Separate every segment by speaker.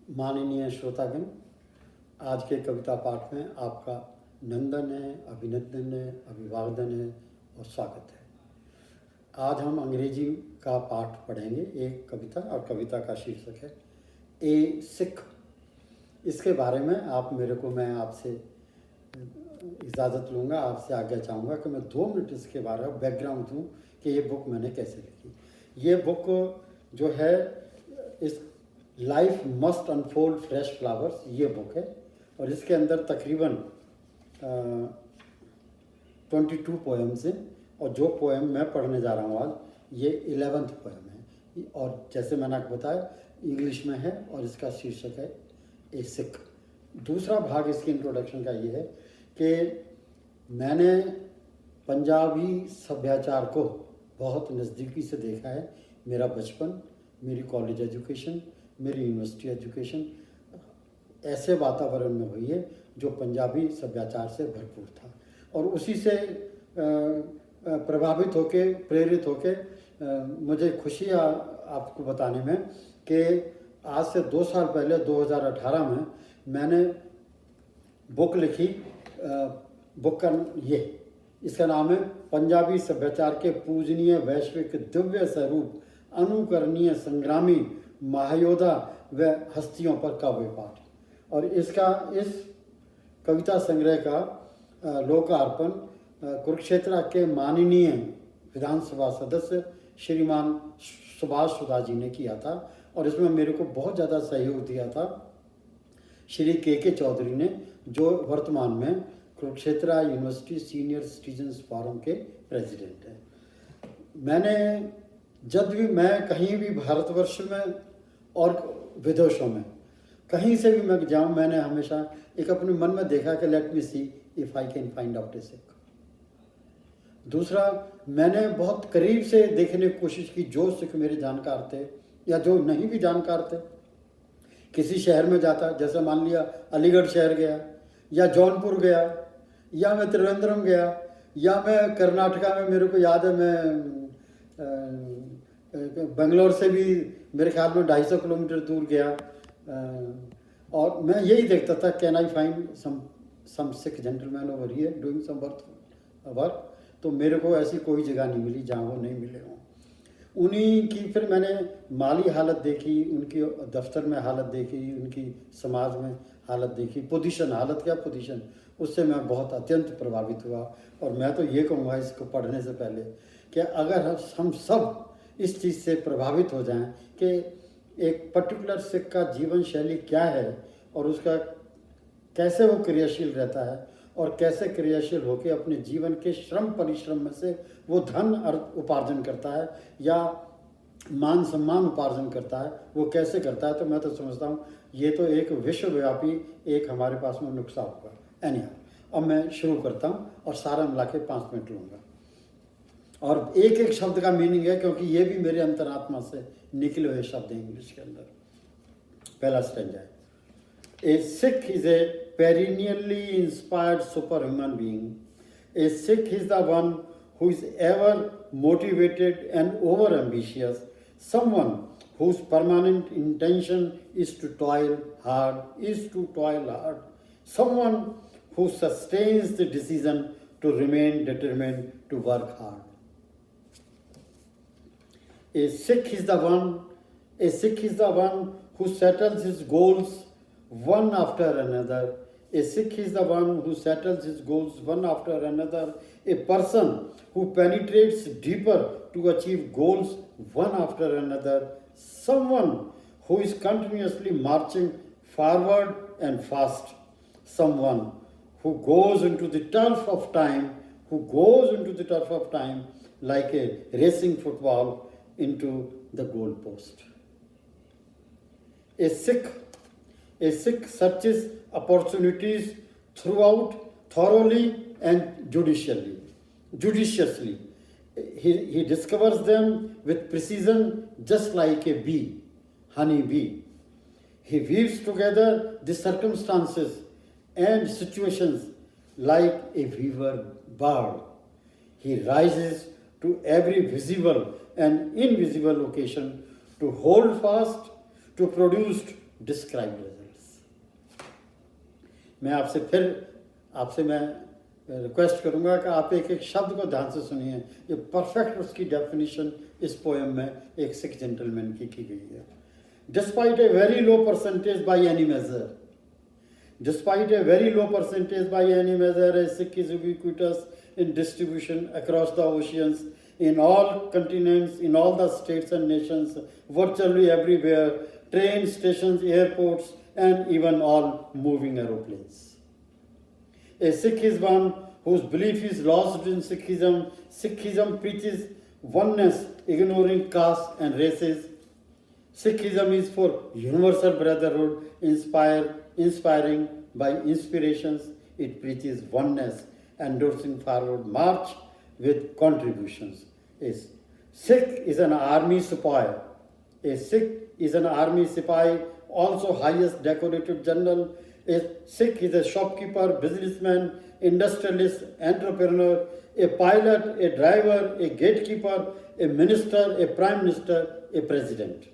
Speaker 1: माननीय श्रोतागण, आज के कविता पाठ में आपका नंदन है, अभिनंदन है, अभिवादन है और स्वागत है। आज हम अंग्रेजी का पाठ पढ़ेंगे, एक कविता, और कविता का शीर्षक है ए सिख। इसके बारे में मैं आपसे इजाज़त लूँगा, आपसे आज्ञा चाहूँगा कि मैं 2 मिनट इसके बारे में बैकग्राउंड दूँ कि ये बुक मैंने कैसे लिखी। ये बुक जो है इस life must unfold fresh flowers, ये बुक है और इसके अंदर तकरीबन 22 पोएम्स हैं और जो पोएम मैं पढ़ने जा रहा हूँ आज ये 11th पोएम है और जैसे मैंने आपको बताया इंग्लिश में है और इसका शीर्षक है ए सिख। दूसरा भाग इसके इंट्रोडक्शन का ये है कि मैंने पंजाबी सभ्याचार को बहुत नज़दीकी से देखा है। मेरा बचपन, मेरी कॉलेज एजुकेशन, मेरी यूनिवर्सिटी एजुकेशन ऐसे वातावरण में हुई है जो पंजाबी सभ्याचार से भरपूर था और उसी से प्रभावित होके, प्रेरित होके मुझे खुशी है आपको बताने में कि आज से 2 साल पहले 2018 में मैंने बुक लिखी। बुक का इसका नाम है पंजाबी सभ्याचार के पूजनीय वैश्विक दिव्य स्वरूप, अनुकरणीय संग्रामी महायोधा व हस्तियों पर काव्य पाठ। और इस कविता संग्रह का लोकार्पण कुरुक्षेत्र के माननीय विधानसभा सदस्य श्रीमान सुभाष सुधा जी ने किया था और इसमें मेरे को बहुत ज़्यादा सहयोग दिया था श्री के चौधरी ने, जो वर्तमान में Kurukshetra university senior citizens forum के प्रेसिडेंट हैं। जब भी मैं कहीं भी भारतवर्ष में और विदेशों में कहीं से भी मैं जाऊं, मैंने हमेशा एक अपने मन में देखा कि let me see if I can find out a Sikh. दूसरा, मैंने बहुत करीब से देखने की कोशिश की जो सिख मेरे जानकार थे या जो नहीं भी जानकार थे। किसी शहर में जाता, जैसे मान लिया अलीगढ़ शहर गया या जौनपुर गया या मैं त्रिवेंद्रम गया या मैं कर्नाटका में, मेरे को याद है मैं बेंगलोर से भी मेरे ख्याल में 250 किलोमीटर दूर गया और मैं यही देखता था can I find some Sikh gentleman over here doing some work. तो मेरे को ऐसी कोई जगह नहीं मिली जहाँ वो नहीं मिले हों। उन्हीं की फिर मैंने माली हालत देखी, उनकी दफ्तर में हालत देखी, उनकी समाज में हालत देखी, पोजीशन, हालत क्या पोजीशन, उससे मैं बहुत अत्यंत प्रभावित हुआ। और मैं तो ये कहूँगा इसको पढ़ने से पहले कि अगर हम सब इस चीज़ से प्रभावित हो जाएं कि एक पर्टिकुलर सिख का जीवन शैली क्या है और उसका कैसे वो क्रियाशील रहता है और कैसे क्रियाशील होकर अपने जीवन के श्रम परिश्रम में से वो धन उपार्जन करता है या मान सम्मान उपार्जन करता है, वो कैसे करता है, तो मैं तो समझता हूँ ये तो एक विश्वव्यापी एक हमारे पास में नुस्खा होगा। अब मैं शुरू करता हूँ और सारा मिला के 5 मिनट लूँगा और एक एक शब्द का मीनिंग है क्योंकि ये भी मेरे अंतरात्मा से निकले हुए शब्द हैं इंग्लिश के अंदर। पहला स्टैंजा है, a Sikh is a perennially inspired superhuman being. A Sikh is the one who is ever motivated and over-ambitious, someone whose permanent intention is to toil hard, someone who sustains the decision to remain determined to work hard. A Sikh is the one who settles his goals one after another. A Sikh is the one who settles his goals one after another, a person who penetrates deeper to achieve goals one after another, someone who is continuously marching forward and fast, someone who goes into the turf of time, like a racing football into the goal post. A Sikh searches opportunities throughout thoroughly and judiciously. He discovers them with precision just like a honey bee. He weaves together the circumstances and situations like a weaver bird. He rises to every visible and invisible occasion to hold fast, to produce describe results. मैं आपसे मैं request करूंगा कि आप एक एक शब्द को ध्यान से सुनिए। ये परफेक्ट उसकी डेफिनेशन इस पोएम में एक सिख जेंटलमैन की गई है। Despite a very low percentage by any major, despite a very low percentage by any measure, a Sikh is ubiquitous in distribution across the oceans, in all continents, in all the states and nations, virtually everywhere, train stations, airports, and even all moving aeroplanes. A Sikh is one whose belief is lost in Sikhism. Sikhism preaches oneness, ignoring castes and races. Sikhism is for universal brotherhood, inspiring by inspirations. It preaches oneness, endorsing forward march with contributions. A Sikh is an army sipahi. A Sikh is an army sipahi, also highest decorated general. A Sikh is a shopkeeper, businessman, industrialist, entrepreneur, a pilot, a driver, a gatekeeper, a minister, a prime minister, a president,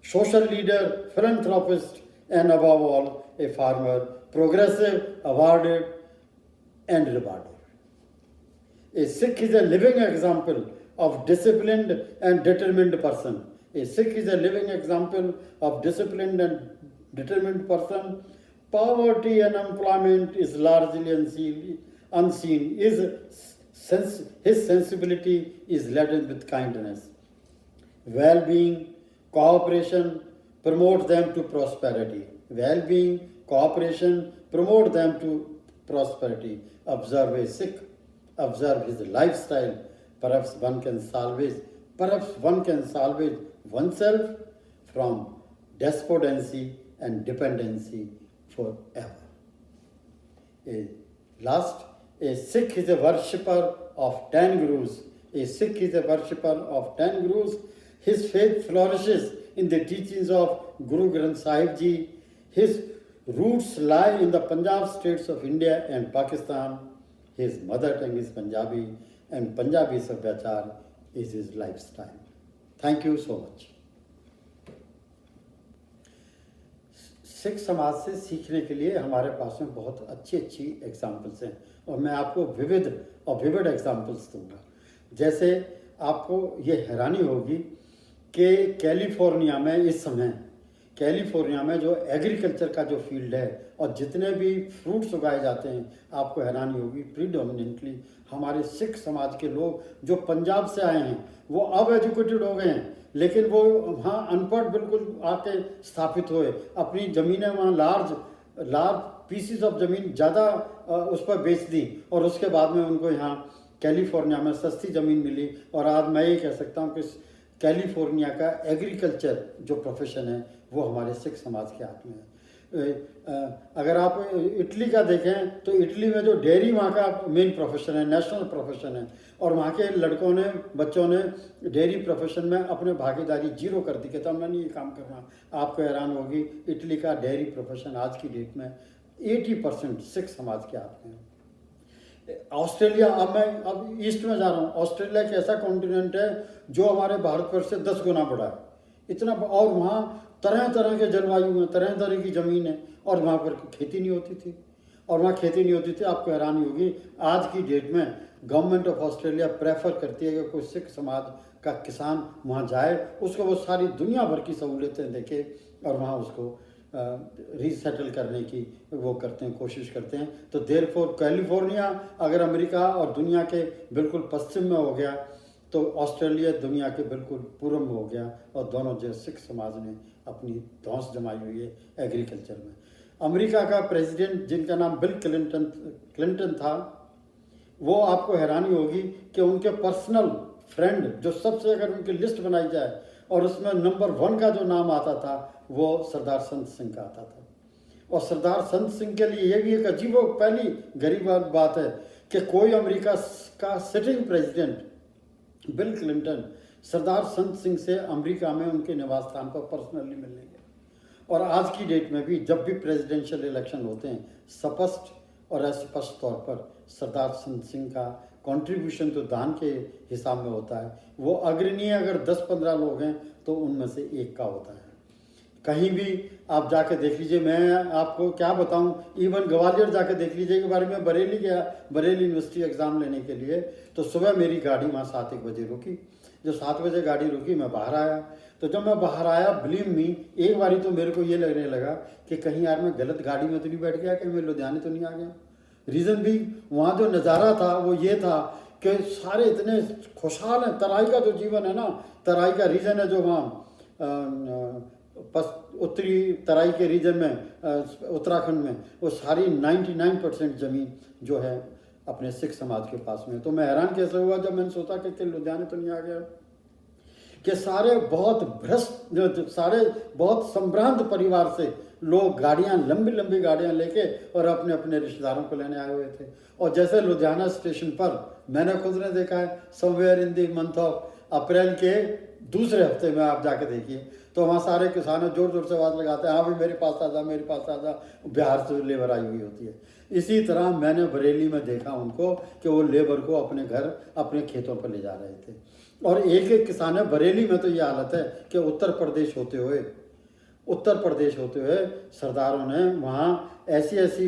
Speaker 1: social leader, philanthropist, and above all, a farmer, progressive, awarded, and rewarded. A Sikh is a living example of disciplined and determined person. A Sikh is a living example of disciplined and determined person. Poverty and unemployment is largely unseen. His sensibility is laden with kindness. Well-being, cooperation, promote them to prosperity. Well-being, cooperation, promote them to prosperity. Observe a Sikh, observe his lifestyle. Perhaps one can salvage oneself from despondency and dependency forever. A Sikh is a worshipper of 10 gurus. A Sikh is a worshipper of 10 gurus. His faith flourishes in the teachings of Guru Granth Sahib Ji. His roots lie in the Punjab states of India and Pakistan. His mother tongue is Punjabi, and Punjabi Sabhyachar is his lifestyle. Thank you so much. Sikh समाज से सीखने के लिए हमारे पास में बहुत अच्छी examples हैं और मैं आपको विविड एग्जाम्पल्स दूंगा। जैसे आपको ये हैरानी होगी कि कैलिफोर्निया में इस समय जो एग्रीकल्चर का जो फील्ड है और जितने भी फ्रूट्स उगाए जाते हैं, आपको हैरानी होगी प्रीडोमिनेंटली हमारे सिख समाज के लोग जो पंजाब से आए हैं वो अब एजुकेटेड हो गए हैं, लेकिन वो वहाँ अनपढ़ बिल्कुल आके स्थापित हुए, अपनी ज़मीनें वहाँ लार्ज पीसीस ऑफ ज़मीन ज़्यादा उस पर बेच दी और उसके बाद में उनको यहाँ कैलिफोर्निया में सस्ती ज़मीन मिली। और आज मैं ये कह सकता हूँ कि कैलिफोर्निया का एग्रीकल्चर जो प्रोफेशन है वो हमारे सिख समाज के हाथ में है। अगर आप इटली का देखें तो इटली में जो डेयरी वहाँ का मेन प्रोफेशन है, नेशनल प्रोफेशन है, और वहाँ के बच्चों ने डेयरी प्रोफेशन में अपने भागीदारी जीरो कर दी, कहता मैं नहीं ये काम करना। आपको हैरान होगी इटली का डेयरी प्रोफेशन आज की डेट में 80% सिख समाज के हाथ में है। ऑस्ट्रेलिया, अब ईस्ट में जा रहा हूँ, ऑस्ट्रेलिया एक ऐसा कॉन्टिनेंट है जो हमारे भारतवर्ष से 10 गुना बड़ा है, इतना, और वहाँ तरह तरह के जलवायु में तरह तरह की ज़मीन है और वहाँ पर खेती नहीं होती थी। आपको हैरानी होगी आज की डेट में गवर्नमेंट ऑफ ऑस्ट्रेलिया प्रेफर करती है कि कोई सिख समाज का किसान वहाँ जाए, उसको वो सारी दुनिया भर की सहूलियतें देके और वहाँ उसको रीसेटल करने की वो करते हैं, कोशिश करते हैं। तो देयरफॉर कैलिफोर्निया अगर अमेरिका और दुनिया के बिल्कुल पश्चिम में हो गया तो ऑस्ट्रेलिया दुनिया के बिल्कुल पूर्व में हो गया, और दोनों जो सिख समाज ने अपनी धौंस जमाई हुई है एग्रीकल्चर में। अमेरिका का प्रेसिडेंट जिनका नाम बिल क्लिंटन था, वो आपको हैरानी होगी कि उनके पर्सनल फ्रेंड जो सबसे, अगर उनकी लिस्ट बनाई जाए और उसमें नंबर 1 का जो नाम आता था वो सरदार संत सिंह का आता था। और सरदार संत सिंह के लिए ये भी एक अजीब पहली गरीब बात है कि कोई अमेरिका का सिटिंग प्रेसिडेंट बिल क्लिंटन सरदार संत सिंह से अमेरिका में उनके निवास स्थान पर पर्सनली मिलने गए। और आज की डेट में भी जब भी प्रेसिडेंशियल इलेक्शन होते हैं, स्पष्ट और अस्पष्ट तौर पर सरदार संत सिंह का कंट्रीब्यूशन तो दान के हिसाब में होता है, वो अग्रणी अगर 10-15 लोग हैं तो उनमें से एक का होता है। कहीं भी आप जाके देख लीजिए, मैं आपको क्या बताऊं, इवन ग्वालियर जाके देख लीजिए। एक बार मैं बरेली गया, बरेली यूनिवर्सिटी एग्ज़ाम लेने के लिए, तो सुबह मेरी गाड़ी वहाँ 7-1 बजे रुकी। जो 7 बजे गाड़ी रुकी, मैं बाहर आया, तो जब मैं बाहर आया, बिलीव मी, एक बारी तो मेरे को ये लगने लगा कि कहीं यार मैं गलत गाड़ी में तो नहीं बैठ गया, कहीं मैं लुधियाने तो नहीं आ गया। रीज़न भी वहाँ जो नज़ारा था वो ये था कि सारे इतने खुशहाल हैं। तराई का जो जीवन है ना, तराई का रीजन है जो वहाँ उत्तरी तराई के रीजन में, उत्तराखंड में, वो सारी 99% ज़मीन जो है अपने सिख समाज के पास में। तो मैं हैरान कैसे हुआ जब मैंने सोचा कि लुधियाने तो नहीं आ गया, कि सारे बहुत भ्रष्ट, सारे बहुत संभ्रांत परिवार से लोग गाड़ियां, लंबी लंबी गाड़ियां लेके और अपने अपने रिश्तेदारों को लेने आए हुए थे। और जैसे लुधियाना स्टेशन पर मैंने खुद ने देखा है, somewhere in the month of April के दूसरे हफ्ते में आप जाके देखिए, तो वहाँ सारे किसान जोर जोर से आवाज़ लगाते हैं, हाँ भाई मेरे पास आ जा, मेरे पास आ जा। बिहार से लेबर आई हुई होती है। इसी तरह मैंने बरेली में देखा उनको कि वो लेबर को अपने घर, अपने खेतों पर ले जा रहे थे। और एक एक किसान है बरेली में, तो ये हालत है कि उत्तर प्रदेश होते हुए सरदारों ने वहाँ ऐसी ऐसी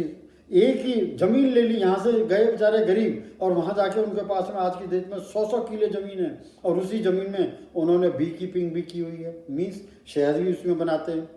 Speaker 1: एक ही ज़मीन ले ली, यहाँ से गए बेचारे गरीब, और वहाँ जाके उनके पास में आज की डेट में 100-100 किले ज़मीन है, और उसी ज़मीन में उन्होंने बी कीपिंग भी की हुई है, मीन्स शहद भी उसमें बनाते हैं,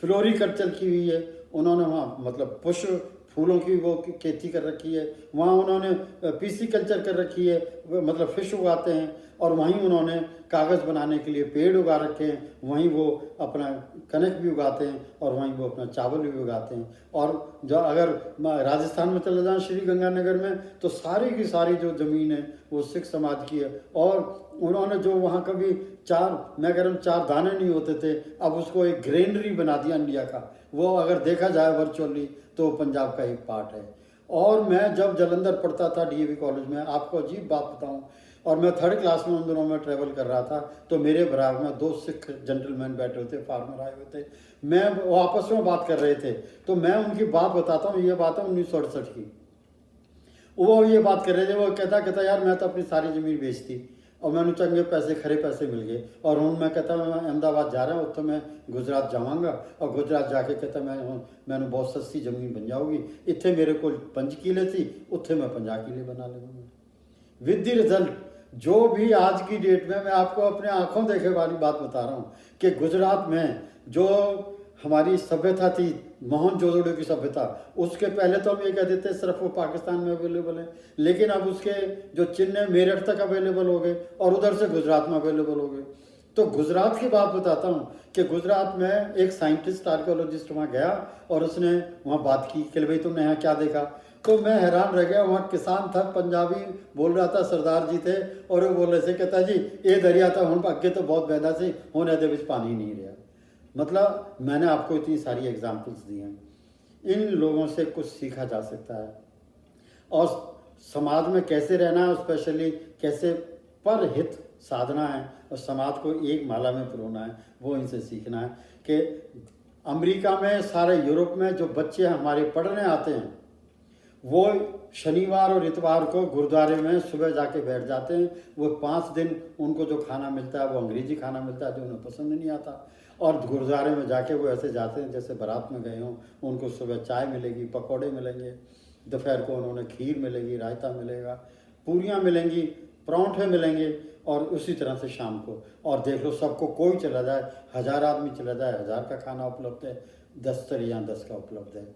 Speaker 1: फ्लोरिकल्चर की हुई है उन्होंने वहाँ, मतलब पुष्प फूलों की वो खेती कर रखी है, वहाँ उन्होंने पीसी कल्चर कर रखी है, मतलब फिश उगाते हैं, और वहीं उन्होंने कागज़ बनाने के लिए पेड़ उगा रखे हैं, वहीं वो अपना कनक भी उगाते हैं, और वहीं वो अपना चावल भी उगाते हैं। और जो अगर राजस्थान में चले जाएं, श्री गंगानगर में, तो सारी की सारी जो ज़मीन है वो सिख समाज की है। और उन्होंने जो वहाँ कभी मैं कह रहा हूँ 4 दाने नहीं होते थे, अब उसको एक ग्रेनरी बना दिया इंडिया का। वो अगर देखा जाए वर्चुअली तो पंजाब का एक पार्ट है। और मैं जब जलंधर पढ़ता था डीएवी कॉलेज में, आपको अजीब बात बताऊं, और मैं 3rd क्लास में उन दिनों में ट्रैवल कर रहा था, तो मेरे बराबर में 2 सिख जेंटलमैन बैठे हुए थे, फार्मर आए हुए थे, मैं वो आपस में बात कर रहे थे, तो मैं उनकी बात बताता हूँ, ये बात है 1968 की। वो ये बात कर रहे थे, वो कहता यार मैं तो अपनी सारी ज़मीन बेच दी, और मैंने चंगे पैसे, खरे पैसे मिल गए, और हूँ मैं कहता मैं अहमदाबाद जा रहा हूँ, तो मैं गुजरात जावांगा, और गुजरात जाके कहता मैंने बहुत सस्ती ज़मीन बन जाऊगी, इतने मेरे को 5 किले थी, उत्थे मैं 50 किले बना लूँगा। विद द रिजल्ट, जो भी आज की डेट में, मैं आपको अपने आंखों देखे वाली बात बता रहा हूँ कि गुजरात में जो हमारी सभ्यता थी, मोहनजोदड़ो की सभ्यता, उसके पहले तो हम ये कहते थे सिर्फ वो पाकिस्तान में अवेलेबल है, लेकिन अब उसके जो चिन्ह है मेरठ तक अवेलेबल हो गए, और उधर से गुजरात में अवेलेबल हो गए। तो गुजरात की बात बताता हूँ कि गुजरात में एक साइंटिस्ट, आर्कियोलॉजिस्ट वहाँ गया, और उसने वहाँ बात की कि भाई तुमने यहाँ क्या देखा, तो मैं हैरान रह गया। वहाँ किसान था, पंजाबी बोल रहा था, सरदार जी थे, और वो बोल रहे थे, कहता जी ये दरिया था हूँ अगे तो बहुत बहदा से, होने दे विच पानी नहीं रहा। मतलब मैंने आपको इतनी सारी एग्जाम्पल्स दी हैं, इन लोगों से कुछ सीखा जा सकता है, और समाज में कैसे रहना है, स्पेशली कैसे परहित साधना है, और समाज को एक माला में पिरोना है, वो इनसे सीखना है। कि अमेरिका में, सारे यूरोप में जो बच्चे हमारे पढ़ने आते हैं, वो शनिवार और इतवार को गुरुद्वारे में सुबह जाके बैठ जाते हैं। वो 5 दिन उनको जो खाना मिलता है वो अंग्रेजी खाना मिलता है, जो उन्हें पसंद नहीं आता, और गुरुद्वारे में जाके वो ऐसे जाते हैं जैसे बारात में गए हों। उनको सुबह चाय मिलेगी, पकौड़े मिलेंगे, दोपहर को उन्होंने खीर मिलेगी, रायता मिलेगा, पूरियाँ मिलेंगी, परांठे मिलेंगे, और उसी तरह से शाम को। और देख लो, सबको कोई चला जाए, 1000 आदमी चला जाए, 1000 का खाना उपलब्ध है, 10 या 10 का उपलब्ध है।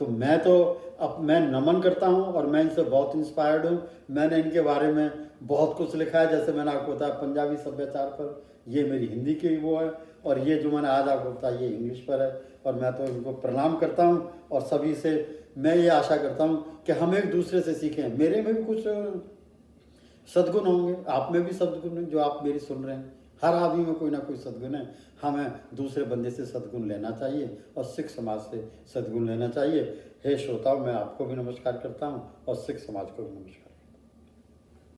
Speaker 1: तो मैं नमन करता हूँ, और मैं इनसे बहुत इंस्पायर्ड हूँ। मैंने इनके बारे में बहुत कुछ लिखा है, जैसे मैंने आपको बताया पंजाबी सभ्याचार पर, ये मेरी हिंदी की वो है, और ये जो मैंने आज आपको बताया ये इंग्लिश पर है। और मैं तो इनको प्रणाम करता हूँ, और सभी से मैं ये आशा करता हूँ कि हम एक दूसरे से सीखें। मेरे में भी कुछ सद्गुण होंगे, आप में भी सद्गुण हैं जो आप मेरी सुन रहे हैं, हर आदमी में कोई ना कोई सद्गुण है। हमें दूसरे बंदे से सद्गुण लेना चाहिए, और सिख समाज से सद्गुण लेना चाहिए। हे श्रोताओं, मैं आपको भी नमस्कार करता हूँ, और सिख समाज को भी नमस्कार।